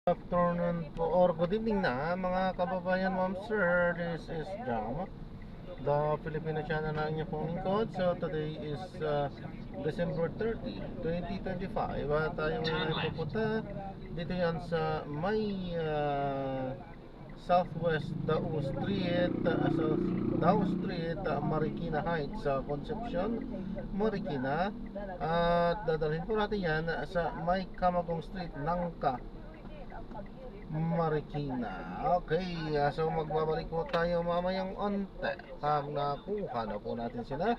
Afternoon po or good evening na mga kababayan, ma'am sir. This is Jam, the Filipino channel na inyong pong lingkod. So today is December 30, 2025. At tayo ngayon ay pupunta dito yan sa may Southwest Dao Street, South Dao Street, Marikina Heights, sa Concepcion, Marikina. At dadalhin po natin yan sa may Camagong Street, Nangka, Marikina. Okay, so magbabalik po tayo mamayang onte pag nakuha na po natin sila.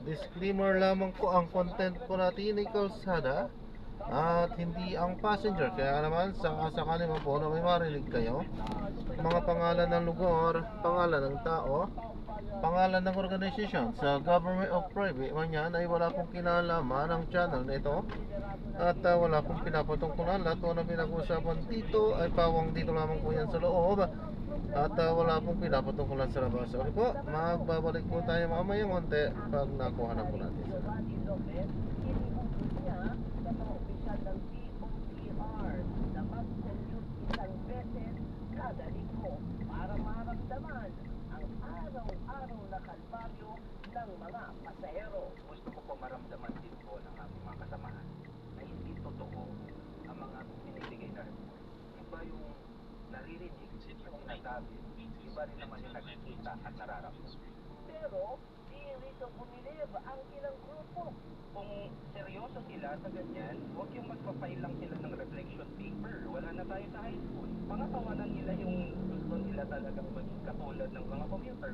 Disclaimer lamang po, ang content po natin ay kalsada at hindi ang passenger. Kaya naman sakasakali mo po na may marinig kayo, mga pangalan ng lugar, pangalan ng tao, pangalan ng organisasyon sa government o private man yan, ay wala pong kinalaman ng channel na ito. At wala pong pinapatungkulan. Lahat po na pinag-usapan dito ay pawang dito lamang po yan sa loob. At wala pong pinapatungkulan sa labas. Okay po, magbabalik po tayo mamayang konti pag nakuha na po natin sila. Para maramdaman ang araw-araw na kalbaryo ng mga pasahero. Gusto ko po maramdaman din po ng aking mga kasamahan na hindi totoo ang mga binibigay na iba yung naririnig, yung nasabi, iba rin naman yung nakikita at nararamdaman. Pero di rito bumilib ang ilang grupo. Kung seryoso sila sa ganyan, huwag yung magpapail lang sila ng reflection paper. Wala na tayo sa high school. Pangatawanan nila yung gusto nila talagang maging katulad ng mga commuter.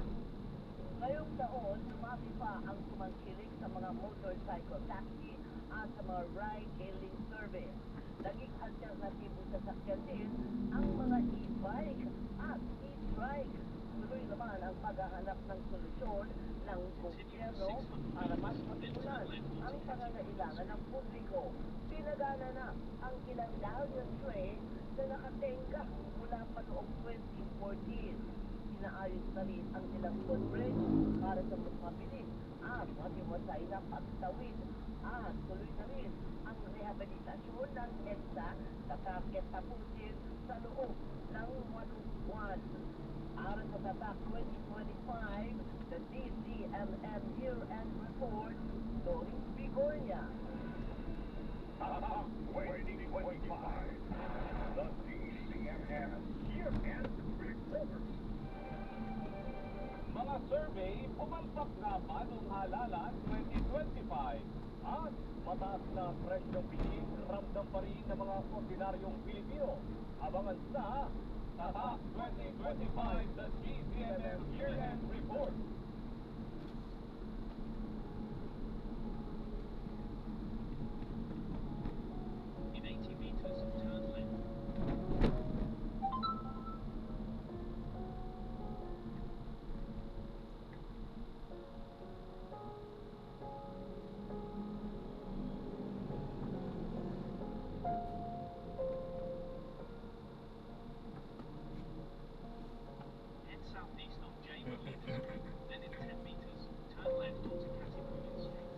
Ngayong taon, sumami pa ang tumangkilik sa mga motorcycle taxi at sa mga ride-hailing service. Naging alternatibo sa sakyan din ang mga e-bike at e-trike. Tuloy naman ang paghahanap ng solusyon ng gobyerno para mas matugunan ang pangangailangan ng publiko. Pinagana na ang ilang dahon train na nakatenga mula pa noong 2014. Inaayos na rin ang ilang footbridge para sa mas mabilis at matiwasay na pagtawid. At tuloy na rin ang rehabilitasyon ng EDSA sa target tapusin sa loob ng 1 buwan. Para sa tatak 2025, the DCMM Year-End Report, Doris Bigornia. Tatak 2025, the DCMM Year-End Report. Mga survey, pumalpak na bagong halalan 2025 at mataas na presyong bilis ramdam pa rin ng mga ordinaryong Pilipino. Abangan sa Tatak 2025, the DCMM Year-End Report. In 80 meters, turn left. Head southeast on James Street. Then in 10 meters, turn left onto Katipunan Street.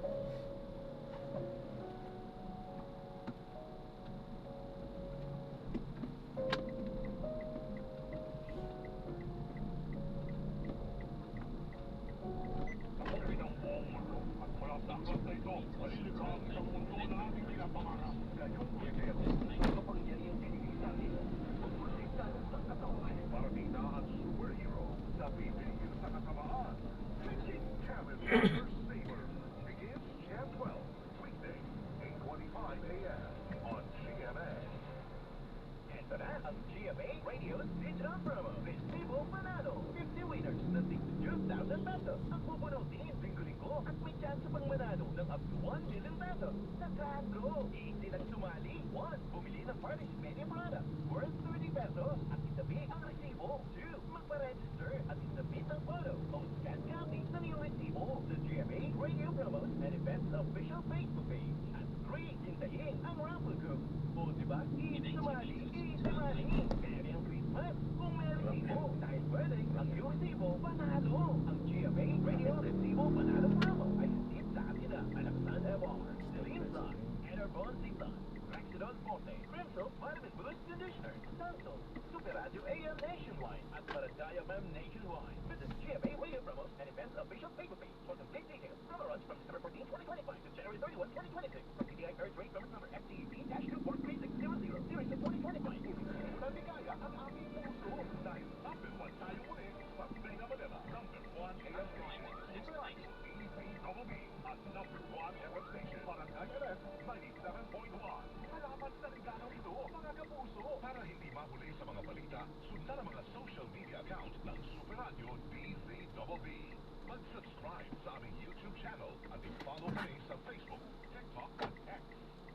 Ito na ang GMA Radio's digital promo. Festivo Panalo. 50 winners na tig 2,000 pesos. Ang pupunutin linggo-linggo at may chance pang manalo ng up to 1 million pesos. Sa Grand Draw, easy lang sumali. 1. Bumili ng Furnish Media product worth 30 pesos at isabit ang resibo. 2. Magpa-register at isabit ang photo o scan copy ng iyong resibo sa GMA Radio Promos and Events official Facebook page. At 3. Hintayin ang raffle group. O diba? Sumali. Merry ang Christmas kung may resibo. Dahil pwede ang iyong resibo panalo. Ang GMA Radio Resibo Panalo Promo ay sitip sa atin na Alexander Walker, Celine Sun, Enerbon Zipton, Rexidon Forte, Crimson Vitamin Boost Conditioner, Santos, Super Radio AM Nationwide, at Barangay FM Nationwide. Visit GMA Radio Promos and Events Official Facebook page for complete details. Promo runs from December 14, 2025 to January 31, 2026. From TTI Fair Trade Permit Number FTEP-24360, Series of 2025. Nabigaya ang aming puso dahil number 1 tayo ulit sa Mega Manila. Number 1 AM station, Super Radio, DZWB, at number 1 FM station, Barangay LS, 97.1. Salamat sa regalong ito, mga kapuso. Para hindi mahuli sa mga balita, sundan ang mga social media account ng Super Radio DZWB. Mag-subscribe sa aming YouTube channel at i-follow kami sa Facebook, TikTok at X.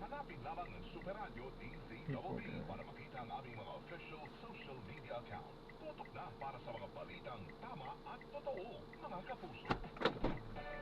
Hanapin lamang ng Super Radio DZWB para makita ang aming mga official social media account. Tutok na para sa mga balitang tama at totoo, mga kapuso.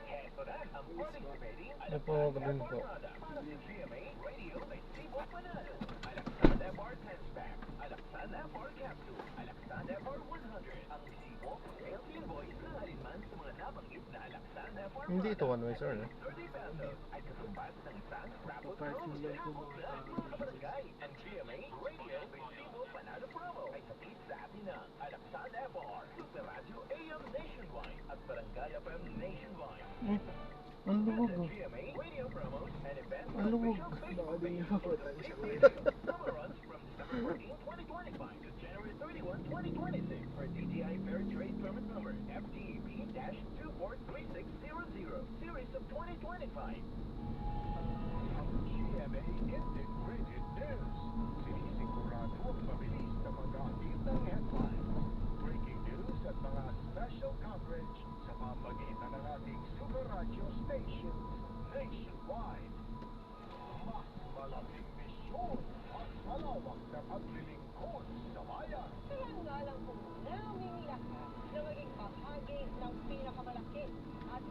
Heto na ang participating Opo, ganun po. para sa GMA Radio Festivo Panalo. Alaksan FR 10 pack, Alaksan FR Capsule, Alaksan FR 100. Ang resibo, sales invoice na alinman sa mga nabanggit na Alaksan FR Hindi ito one way, sir. 30 pesos ay katumbas ng isang raffle promo sa Apple Plus sa barangay. Ang GMA Radio Festivo Panalo promo ay sapit sa atin ng Alaksan FR, Super Radio AM Nationwide at Barangay FM Nationwide. Ang luwag, oh. GMA Radio promos and events Ang luwag. official Facebook page for complete details. Summer runs from December 14, 2025 to January 31, 2026 for DTI Fair Trade Permit Number FTEP-24360, Series of 2025. Ang GMA Integrated News. Sinisigurado ang mabilis na mag-aagit ng headlines, breaking news at mga special coverage sa pamagitan ng ating Super Radio stations nationwide. Mas malaking misyon at malawak na paglilingkod sa bayan. Kaya nga lang po namin lahat na maging bahagi ng pinakamalaki at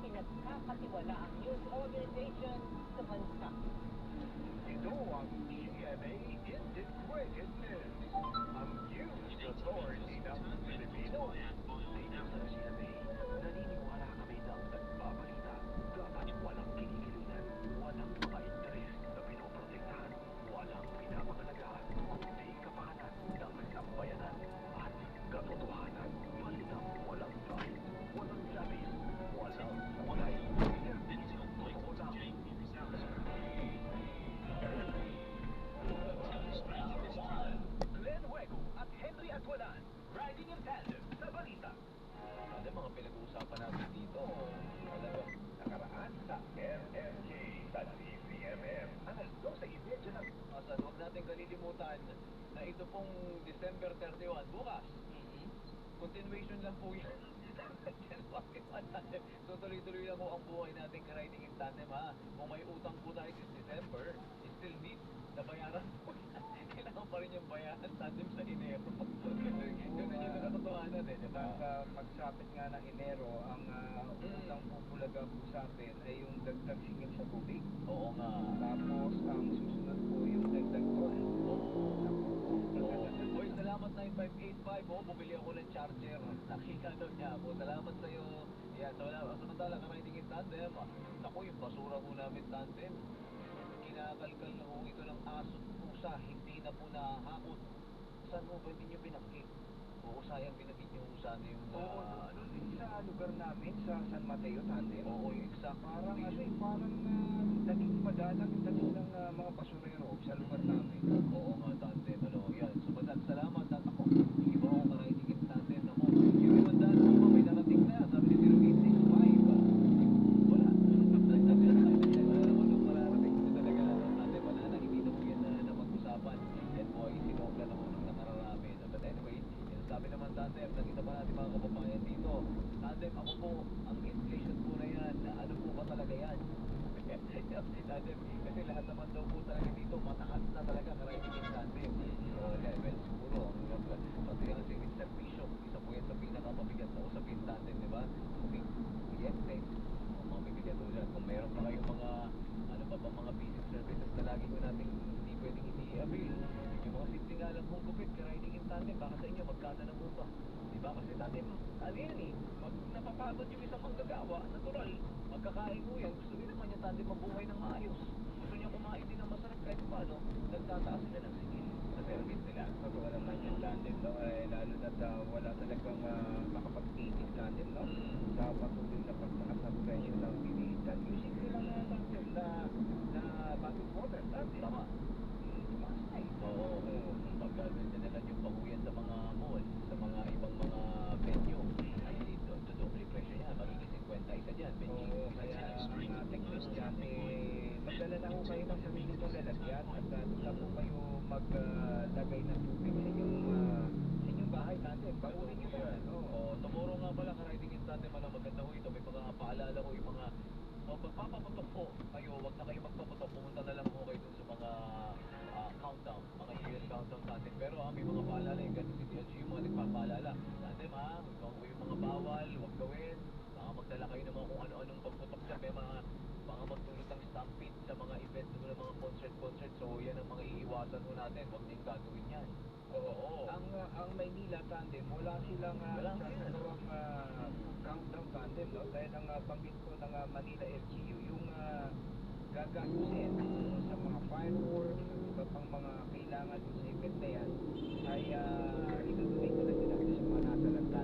pinagkakatiwalaang news organization sa bansa. Ito ang GMA Integrated News. Ang news authority ng Pilipino. Sa GMA, naniniwala kami ng nagbabalita. Dapat walang kinikilingan, walang mga interes na pinoprotektahan, walang pinapangalagaan, kundi kapakanan ng sambayanan at katotohanan. Balitang walang kahit, walang labis, walang walay. Totoo lang. Glenn Huego at Henry Atualan, riding in tandem sa balita. Ano mga pinag-uusapan natin dito? Talagang nakaraan sa MMK sa DZMM. Alas 12:30 ng Asan, huwag natin kalilimutan na ito pong December 31, bukas. Continuation lang po yan. So tuloy-tuloy lang po ang buhay natin ka-riding in tandem, ha. Kung may utang po tayo this December, still need na bayaran po yan. Kailangan pa rin yung bayaran tandem sa Enero. Ganun yung nakatotohanan, eh, di ba? Magsapit nga ng Enero, ang unang pupulaga po sa atin ay yung dagdag singil sa tubig. Oo nga. Tapos ang susunod po yung dagdag toll. Boy, salamat 9585. Oh, bumili ako ng charger. Nakita daw niya ako. Salamat sa'yo. Yan, samantala ka-riding in tandem. Naku, yung basura po namin tandem. Kinakalkal na po ito ng aso at pusa. Hindi na po nahakot. Saan mo ba hindi nyo binangkit? Oo, sayang binagin nyo sana yung... Oo, doon din sa lugar namin, sa San Mateo Tandem. Oo, yung exact. Parang naging madalang yung dating ng mga basurero sa lugar namin. Oo nga, tandem. Ano, yan. So, salamat at ako. Hindi ba ako ka-riding in tandem? Ako, yung limandaan ako ba, may narating na. Sabi ni 0865. Wala. Wala naman yung mararating ko talaga. Tandem, wala na. Hindi na po yan na mag-usapan. Yan po ay sinokla na po nung nakararami. But anyway, sabi naman tandem, nakita pa natin mga kababayan dito. Tandem, ako po, ang inflation po na yan. Ano po ba talaga yan? Tandem, kasi lahat naman daw po talaga dito, mataas na talaga ka-riding in tandem. So, level siguro. Pati ang si Mr. Bishop, isa po yan sa pinakamabigat na usapin tandem, di ba? Kung kliyente, mga bibigat po dyan. Kung meron pa kayong mga, ano pa ba, mga basic services na lagi ko natin hindi pwedeng i-avail. Yung mga simple nga lang kung gupit, ka-riding in tandem, baka sa inyo, magkano na mo ba? Di ba? Kasi tandem, ano yan eh, napapagod yung isang manggagawa, natural, magkakain mo yan, gusto nyo naman yung tandem mabuhay ng maayos. Gusto niya kumain din ng masarap kahit paano, nagtataas sila ng sigil sa service nila. Totoo naman yung tandem, no? Lalo na't wala talagang makapagtigil tandem, no? Sa patuloy na pagtaas ng presyo ng bilihan. Yung simple lang na tandem na bottled water, tandem. Tama. Tumaas na eh. Oo. Pagka nagdadala yung pahuyan sa mga mall, sa mga ibang mga venue, ay dodoble presyo niya. Magiging 50 isa dyan, Benji. Oo, kaya ang ating news dyan, magdala na ho kayo ng sarili kong lalagyan at doon na po kayo maglagay ng tubig sa inyong bahay natin. Baguhin nyo yan. Oo. Tomorrow nga pala, ka-riding in tandem, maganda ho ito. May mga paalala ko yung mga magpapaputok po kayo, wag na kayo magpaputok, pumunta na lang po kayo dun sa mga countdown, mga year countdown tandem. Pero may mga paalala yung ganito si DLG, yung mga nagpapaalala. Tandem yung mga bawal, wag gawin. Magdala kayo ng mga kung ano-anong pagputok dyan. May mga magdulot ng stampede sa mga event, sa mga concert. So yan ang mga iiwasan mo natin. Wag din gagawin yan. Oo. Ang Maynila tandem, wala silang ginagawang countdown tandem, no? Dahil ang banggit ko ng Manila LGU, yung gagastusin sa mga fireworks, iba pang mga kailangan sa event na yan, ay inutuloy ko na din natin sa mga natalanta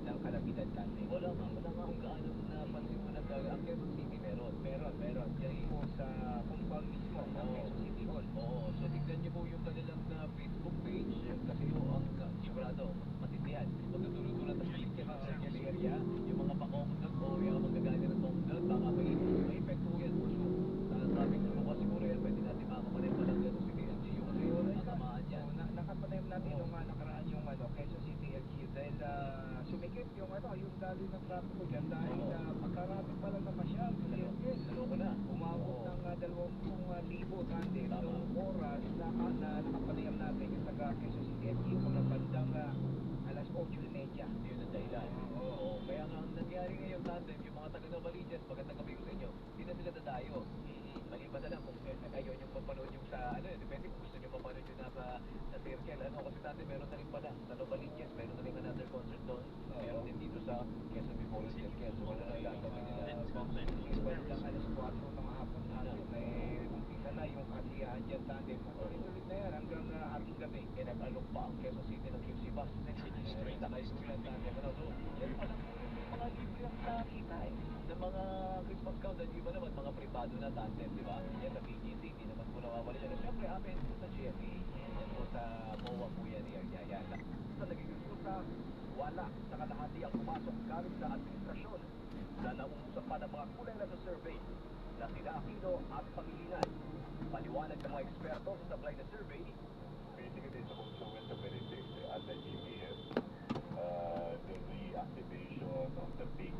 ng kalamidad tandem. Wala nga kung gaano napansin mo na ang Quezon City meron. Diyan po sa compound mismo ng Quezon City Hall. Oo, so tignan niyo po yung kanilang Facebook page kasi yung ang sigurado matindihan. Magdudulot-dulot ang chicken sa kanyang area, yung mga pa-commodot o yung magagana ng commodot, baka may epekto yan po. So, sabi ko po siguro yan, pwede natin makapanay pa lang Quezon City LGU kasi yung natamaan yan. Nakapanayam natin nung nakaraan yung Quezon City LGU dahil sumikip yung yung dali ng trapiko dyan dahil pagkarami pa lang na masyal. Lalo na. Umabot ng 20,000 tandem noong oras na nakapanayam natin yung taga Quezon City LGU mga bandang alas 8:30. Yun ang dahilan. Oo. Kaya nga ang nangyari ngayon tandem, yung mga taga-Novaliches, magandang gabi ko sa inyo, hindi na sila dadayo. Maliban na lang kung ayaw nyo mapanood yung sa, depende kung gusto nyo mapanood yung nasa circle, kasi tandem meron na rin pala sa Novaliches, meron na rin another concert doon, meron din dito sa Quezon Memorial Circle. So wala na gagawin nila. Bandang alas 4 ng hapon natin, may umpisa na yung kasiyahan dyan tandem. Tuloy-tuloy na yan hanggang ating gabi. Kaya nag-alok pa ang Quezon City ng QC Bus. Nakasulan tandem. So, yan pa lang yung mga libre ang nakita ng mga Christmas countdown, iba naman mga privado na tandem, di ba? Yan sa BGC, hindi naman po nawawala yan. Siyempre, amin po sa GMA, yan po sa MOA po yan, yan. Sa naging resulta, wala sa kalahati ang pumasok galing sa administrasyon na naungusap pa ng mga kulay na sa survey na sila Aquino at Pangilinan. Paliwanag ng mga eksperto sa sablay na survey, Basically, it's also with the very basic at the GPS, the reactivation of the big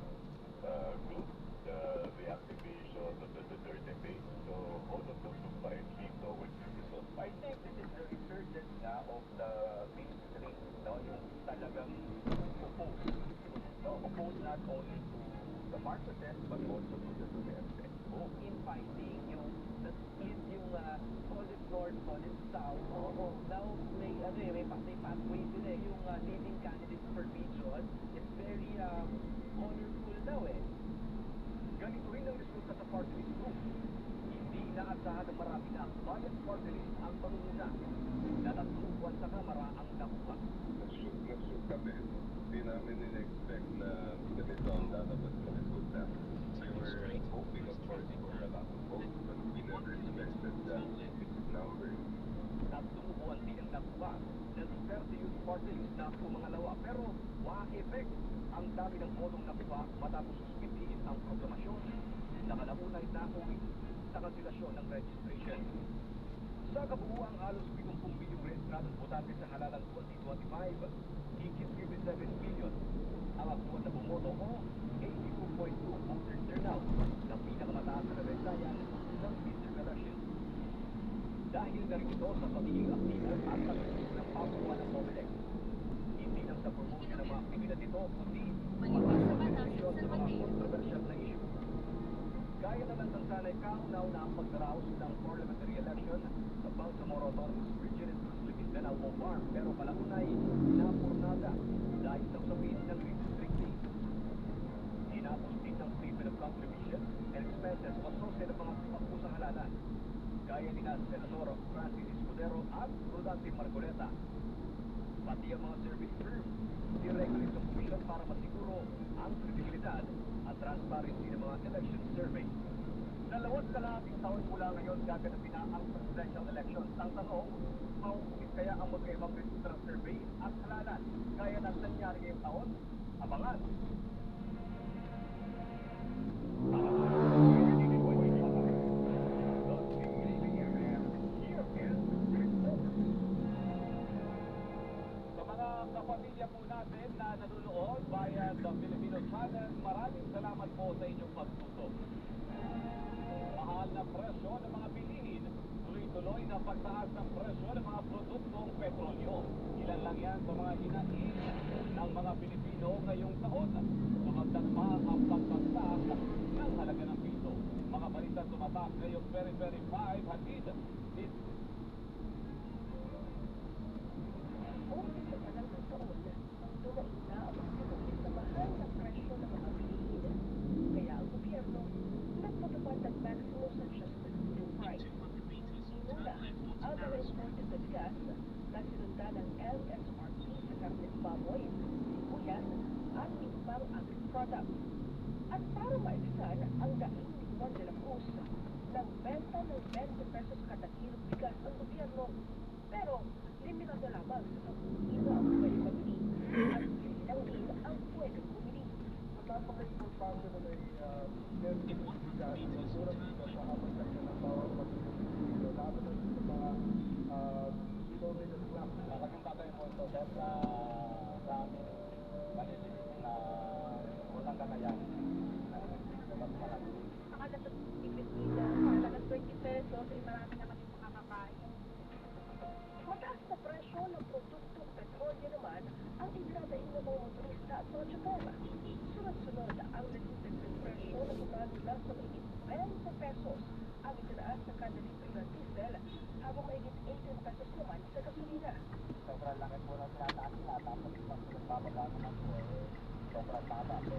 group, the reactivation of the dirty base. So all of those combined lead towards the result. I think this is the resurgence na of the mainstream, yung talagang oppose not only to the Marcoses but also to the Duterte. In fighting yung split yung call it north, call it south. Now may pathway sila yung leading candidates per region. It's very colorful daw Ganito rin ang resulta sa party list group. Hindi inaasahan ng marami na ang bias party list ang pangunguna. Na 3 buwan sa Kamara ang nakuha. Nag-shoot kami. Hindi namin in-expect na ganito ang lalabas na resulta. We were hoping, of course, for a lot of votes, but we never expected that number. 3 buwan din ang nakuha ng Duterte Youth Party List na pumangalawa. Pero walang effect ang dami ng bodong nakuha matapos suspindihin ang proklamasyon. Nakalaunay na uwi sa kanselasyon ng registration. Sa kabuuan, halos 70 bilyong rehistradong botante sa halalang 2025, higit 57 million ang aktual na bumoto o 82.2 voter turnout na pinakamataas na resayan ng midterm election. Dahil na rin ito sa pagiging aktibo at pagiging ng pagkuha ng COMELEC. Hindi lang sa promotion ng mga aktibidad nito, kundi pag-contribution sa mga controversial na issue. Gaya naman ng sanay kaunaw na ang pagdaraos ng parliamentary election sa Bangsamoro Autonomous Region in Muslim Mindanao o BARM, pero palaunay napurnada dahil sa usapin ng redistricting. Hinapos din ng statement of contribution and expenses o associated ng mga pagpusang halalan. gaya ni Senador Francis Escudero at Rodante Marcoleta. Pati ang mga survey firm, direkto itong komisyon para masiguro ang kredibilidad at transparency ng mga election survey. 2 kalahating taon mula ngayon gaganapin na ang presidential elections. Ang tanong, mauulit kaya ang magkaibang registrang survey at halalan gaya ng nangyari ngayong taon? Abangan! Sa mga kapamilya po natin na nanonood via the Filipino Channel, maraming salamat po sa inyong pagtutok. Mahal na presyo ng mga bilihin, tuloy-tuloy na pagtaas ng presyo ng mga produktong petrolyo. Ilan lang yan sa mga hinain ng mga Pilipino ngayong taon. Sumagdag pa ang pagbagsak ng halaga ng piso. Mga balita tumatak ngayong very 5 hatid. Umabot sa tagal ng taon, dumaig na ang pagkakabit sa mahal na presyo ng mga bilihin. Kaya ang gobyerno nagpatupad ng maximum adjustment to price. Inuna, ang mga imported na bigas na sinundan ng MSRP sa karne ng baboy, sibuyas, at ibang agri-products. At para maibsan ang daing ni Juan de la Cruz, nagbenta ng 20 pesos kada kilo bigas ang gobyerno. Pero limitado lamang sa 10 kilo ang pwede mabili at ilang kilo ang pwede bumili. Napaka-importante na may meron ng bigas, murang bigas sa habang tayo ng bawat pagkakasino, lalo na sa mga below middle class. Talagang tatay mo ito dahil sa aming maliliit na walang kakayahan. Akala sa tipid nila, akala ng 20 pesos ay marami naman yung makakakain. Mataas na presyo ng produktong petrolyo naman ang itinadaing ng mga motorista at mga tsutora. Sunod-sunod ang naging presyo na gumagula sa mahigit 20 pesos ang itinaas sa kada litro ng diesel habang mahigit 18 pesos naman sa gasolina. Sobrang laki po ng tinataas nila, tapos pag nagbababa naman po, sobrang baba. Kaya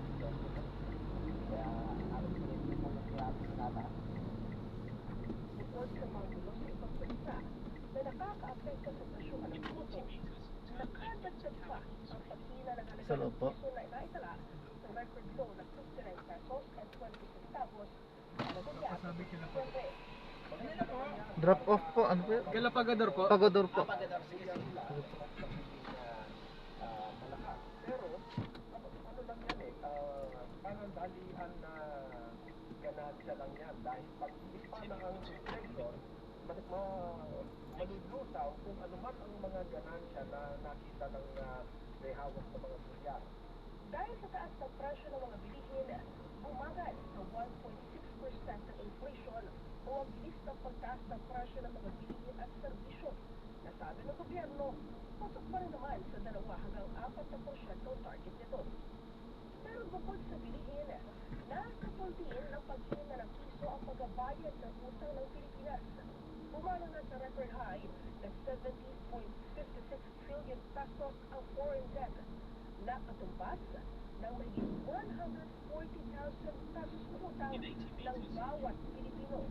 ang pinili po yung tinataas. Bukod sa mga gulo sa ibang bansa na nakakaapekto sa presyuhan ng puso, nakadagdag pa ang paghina ng halaga Sa ng loob po? piso na inaitala sa record low na 59 pesos and 20 centavos para sa gas. Siyempre, Drop off po, ano po yun? Kaila Pagador po? Pagodor po. Malakas. Pero, ano lang yan eh, parang dalihan na ganansya lang yan. Dahil pag hindi pa na ang inflation, malulusaw kung ano man ang mga ganansya na nakita ng may hawak sa mga tulya. dahil sa taas ng presyo ng mga bilihin, bumagal sa 1.6% ng inflation o ang bilis ng pagtaas ng presyo ng mga bilihin at serbisyo. Nasabi ng gobyerno, pasok pa rin naman sa 2 hanggang 4% ang target nito. Pero bukod sa bilihin, nakapultiin ng paghina ng piso ang pagbabayad ng utang ng Pilipinas. Bumalo na sa record high na 70.56 trillion pesos ang foreign debt na katumbas ng mahigit 140,000 pesos na utang ng bawat Pilipino.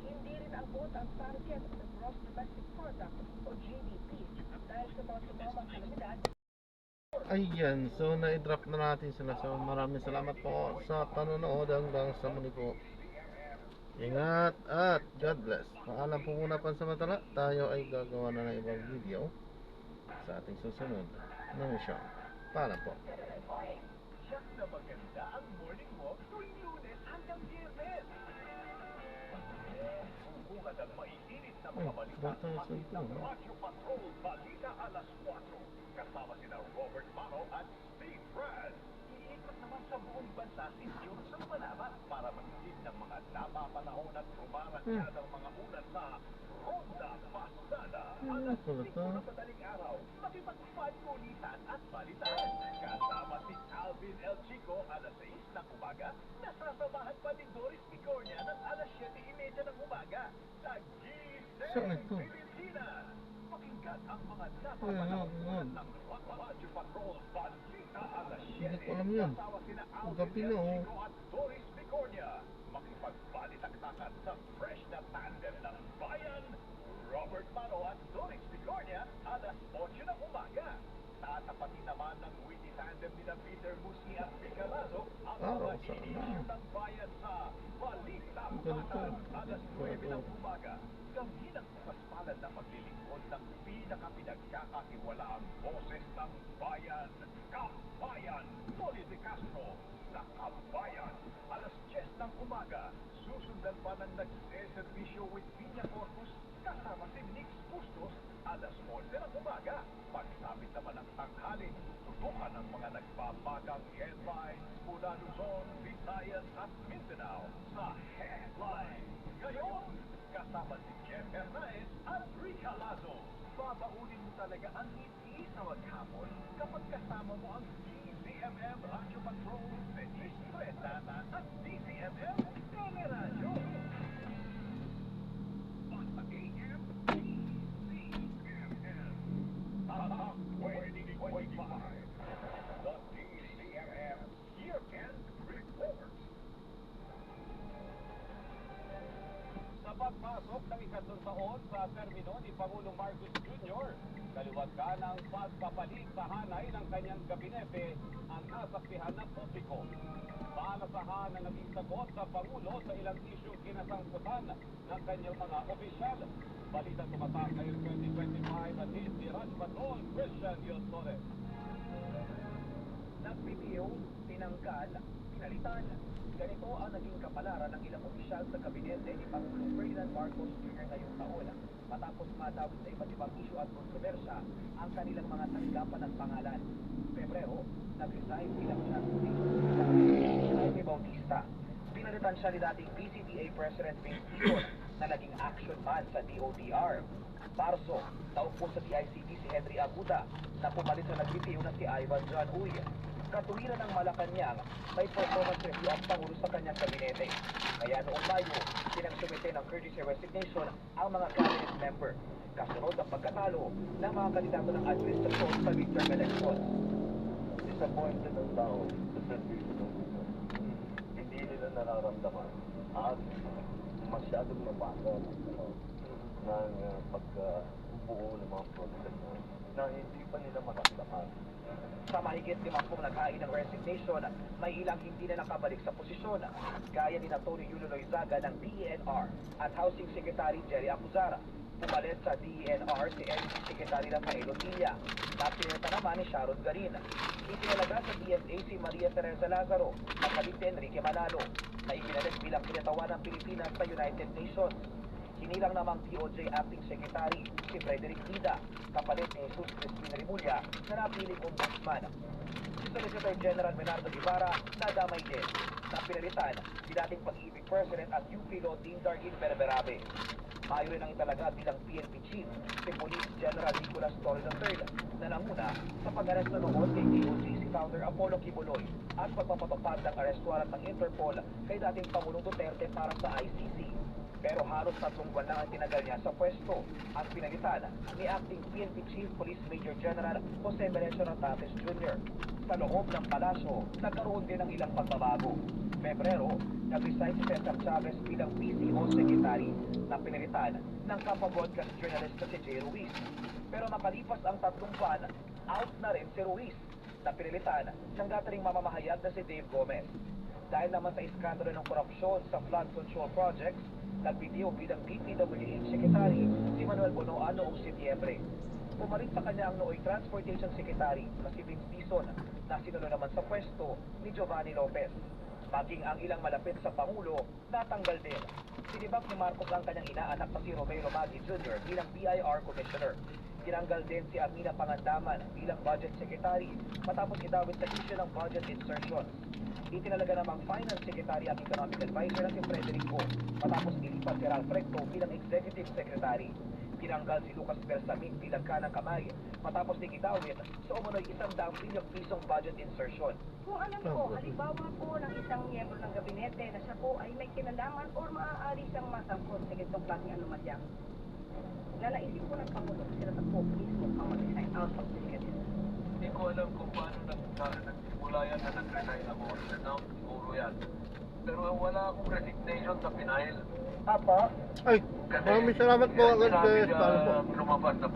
Hindi rin abot ang target ng Gross Domestic Product o GDP dahil sa mga sumamang kalamidad. Ayan, so na-drop na natin sila. So maraming salamat po sa panonood hanggang sa muli po. Ingat at God bless. Paalam po muna pansamantala. Tayo ay gagawa na ng ibang video sa ating susunod na mission. Paalam po. Siyak na maganda ang morning walk tuwing Lunes hanggang Biyernes. Bungad ang maiinit na mga balita Bata sa sa ating ito, ng no? Radyo Patrol Balita alas 4. Kasama sina Robert Mano at Steve Brad. Iikot naman sa buong bansa si Johnson Manama para magsilid ng mga napapanahon at rumarasyadang mga ulat sa Ronda Pasada. Alas 5 na madaling araw, makipagpagkulitan at balitaan. Kasama si Alvin El Chico alas 6 ng umaga. Nasasamahan pa ni Doris Picornia ng alas 7:30 ng umaga. Sa Saan Giselle ito? Pilipinas. Pakinggan ang mga napapanahon Ayan. ng Radyo Patrol Balita alas 7. Hindi ko alam yan. Kasama sina Ang Alvin gabi El na, oh. Chico at Doris Picornia. Makipagbalitaktakan sa fresh na tandem ng umaga, gawin ang paspalan na paglilingkod ng pinakapinagkakakiwalaang boses ng bayan, Kabayan, Tony De Castro, sa Kabayan. Alas 10 ng umaga, susundan pa ng nagseservisyo with Piña Corpus kasama si Nix Bustos, alas 11 ng umaga. Pagsapit naman ng tanghali, tutukan ang mga nagbabagang headlines mula Luzon, Visayas at Mindanao sa Headline. Ngayon, kasama si Jeff Hernaez at Rica Lazo. Babaunin mo talaga ang ngiti sa maghapon kapag kasama mo ang DZMM Radio Patrol, Denise Fresata at DZMM Teleradyo. On the AM, DZMM. Tatak 2025. The DZMM Year-End Report. Sa pagpasok ng ikatlong taon sa termino ni Pangulong Marcos Jr., kaliwag ka ng pagpapalit sa hanay ng kanyang gabinete ang nasaksihan ng publiko. Maalasahan ang naging sagot sa Pangulo sa ilang isyong kinasangkutan ng kanyang mga opisyal. Balita tumatak sa 2025 at ni Raj Patrol, Christian Diosores. Nagbitiw, tinanggal, pinalitan. Ganito ang naging kapalaran ng ilang opisyal sa kabinete ni Pangulong Ferdinand Marcos Jr. ngayong taon matapos madawit sa iba't ibang isyu at kontrobersya ang kanilang mga tanggapan ng pangalan. Pebrero, nag-resign bilang Jaime Bautista. Pinalitan siya ni dating PCDA President Vince Dizon na naging action man sa DOTR. Marso, naupo sa DICT si Henry Aguda na pumalit sa nagbitiw na si Ivan John Uy. Katuwiran ng Malacanang, may performance review ang Pangulo sa kanyang kabinete. Kaya noong Mayo, pinagsumite ng courtesy resignation ang mga cabinet member. Kasunod ang pagkatalo ng mga kandidato ng administrasyon sa midterm elections. Disappointed ang tao sa servisyo ng gusto. Hindi nila nararamdaman at masyadong nabagal ng pagbuo ng mga project na hindi pa nila maramdaman. Sa mahigit 50 naghain ng resignation, may ilang hindi na nakabalik sa posisyon, gaya ni Tony Yulo Loizaga ng DENR at Housing Secretary Jerry Acuzara. Pumalit sa DENR si NC Secretary Rafael Otilla. Napinirta naman ni Sharon Garin. Itinalaga sa DFA si Maria Teresa Lazaro, nakalit si Enrique Manalo, na ipinalit bilang kinatawan ng Pilipinas sa United Nations. Hinilang namang DOJ Acting Secretary si Frederick Vida, kapalit ni Jesus Crispin Rimulya na napiling ombudsman. Si Solicitor General Bernardo Guevara nadamay din. Napinalitan si dating Pag-ibig President at UP Law Dean Dargin Berberabe. Mayo rin ang italaga bilang PNP Chief si Police General Nicolas Torre III na namuna sa pag-aresto noon kay DOJ si Founder Apollo Kibuloy at pagpapatupad ng arrest warrant ng Interpol kay dating Pangulong Duterte para sa ICC. Pero halos 3 buwan lang ang tinagal niya sa pwesto. Ang pinalitan ni Acting PNP Chief Police Major General Jose Melencio Natates Jr. Sa loob ng palasyo, nagkaroon din ng ilang pagbabago. Pebrero, nag-resign si Cesar Chavez bilang PCO Secretary na pinalitan ng kapwa broadcast journalist na si Jay Ruiz. Pero makalipas ang 3 buwan, out na rin si Ruiz na pinalitan ng dating mamamahayag na si Dave Gomez. Dahil naman sa iskandalo ng korupsyon sa flood control projects, nagbitiw bilang DPWH Secretary si Manuel Bonoan noong Setyembre. Pumalit sa kanya ang nooy Transportation Secretary na si Vince Dizon na sinulo naman sa pwesto ni Giovanni Lopez. Maging ang ilang malapit sa Pangulo, natanggal din. Sinibak ni Marcos ang kanyang inaanak na si Romeo Maggi Jr. bilang BIR Commissioner. Tinanggal din si Armina Pangandaman bilang Budget Secretary matapos idawit sa issue ng budget insertions. Itinalaga namang Finance Secretary at Economic Advisor na si Frederick Go matapos ilipat si Ralph Recto bilang Executive Secretary. Tinanggal si Lucas Bersamin bilang kanang kamay matapos din idawit sa umunoy 100 bilyong pisong budget insertion. Kung alam ko, halimbawa po ng isang miyembro ng gabinete na siya po ay may kinalaman o maaari siyang masangkot sa ganitong klaseng anomalya. Nalaisip po ng Pangulo sila sa po mismo ang mag-resign out of the executive. Hindi ko alam kung paano nagsimula yan na nag-resign ako. Ano, siguro yan. Pero wala akong resignation sa Pinail. Apa? Ay, maraming salamat po agad guys. Paano po? Lumabas na